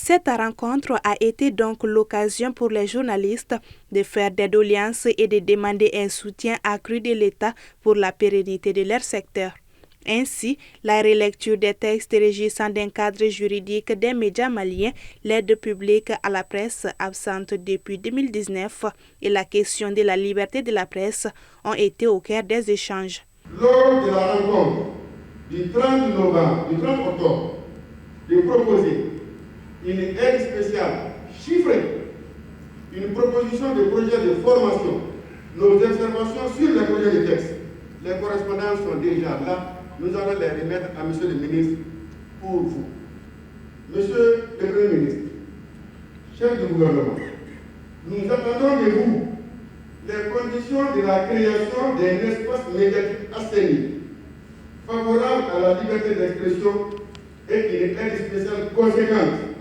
Cette rencontre a été donc l'occasion pour les journalistes de faire des doléances et de demander un soutien accru de l'État pour la pérennité de leur secteur. Ainsi, la relecture des textes régissant d'un cadre juridique des médias maliens, l'aide publique à la presse absente depuis 2019 et la question de la liberté de la presse ont été au cœur des échanges. Lors de la rencontre du 30 novembre, du 30 octobre, de proposer une aide spéciale chiffrée, une proposition de projet de formation, nos observations sur les projets de texte. Les correspondances sont déjà là. Nous allons les remettre à Monsieur le ministre pour vous. Monsieur le Premier ministre, chef du gouvernement, nous attendons de vous les conditions de la création d'un espace médiatique assaini, favorable à la liberté d'expression et une aide spéciale conséquente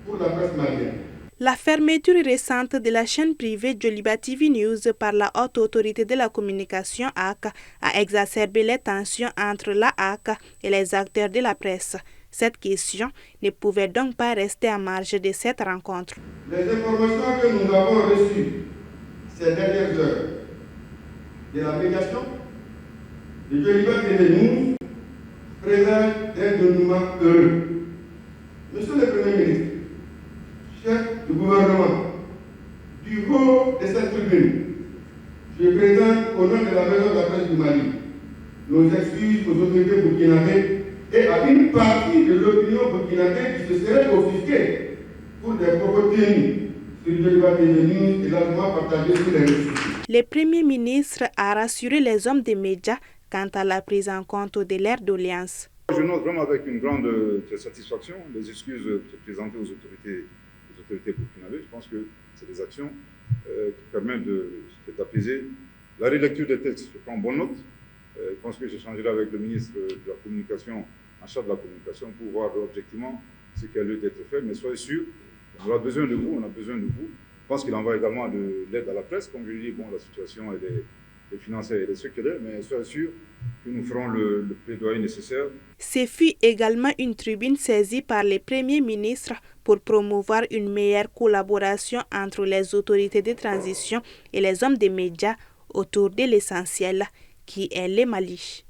pour la presse malienne. La fermeture récente de la chaîne privée Joliba TV News par la Haute Autorité de la Communication (HAC) a exacerbé les tensions entre la HAC et les acteurs de la presse. Cette question ne pouvait donc pas rester à marge de cette rencontre. Les informations que nous avons reçues ces dernières heures de la médiation de Joliba TV News présagent d'un dénouement heureux. Monsieur le Premier ministre, chef du gouvernement, du haut de cette tribune, je présente au nom de la Maison de la presse du Mali nos excuses aux autorités burkinabées et à une partie de l'opinion burkinabé qui se serait offusquée pour des propos tenus sur Joliba TV News et largement partagés sur les réseaux sociaux. Le Premier ministre a rassuré les hommes des médias quant à la prise en compte de leurs doléances. Je note vraiment avec une grande satisfaction les excuses présentées aux autorités burkinabées. Je pense que c'est des actions qui permettent d'apaiser la relecture des textes. Je prends bonne note. Je pense que j'échangerai avec le ministre de la Communication, en charge de la communication, pour voir objectivement ce qui a lieu d'être fait. Mais soyez sûrs, on a besoin de vous, Je pense qu'il en va également de l'aide à la presse. Comme je l'ai dit, bon, la situation est financière et structurelle, mais soyez sûrs que nous ferons le plaidoyer nécessaire. Ce fut également une tribune saisie par le Premier ministre pour promouvoir une meilleure collaboration entre les autorités de transition et les hommes des médias autour de l'essentiel, qui est le Mali.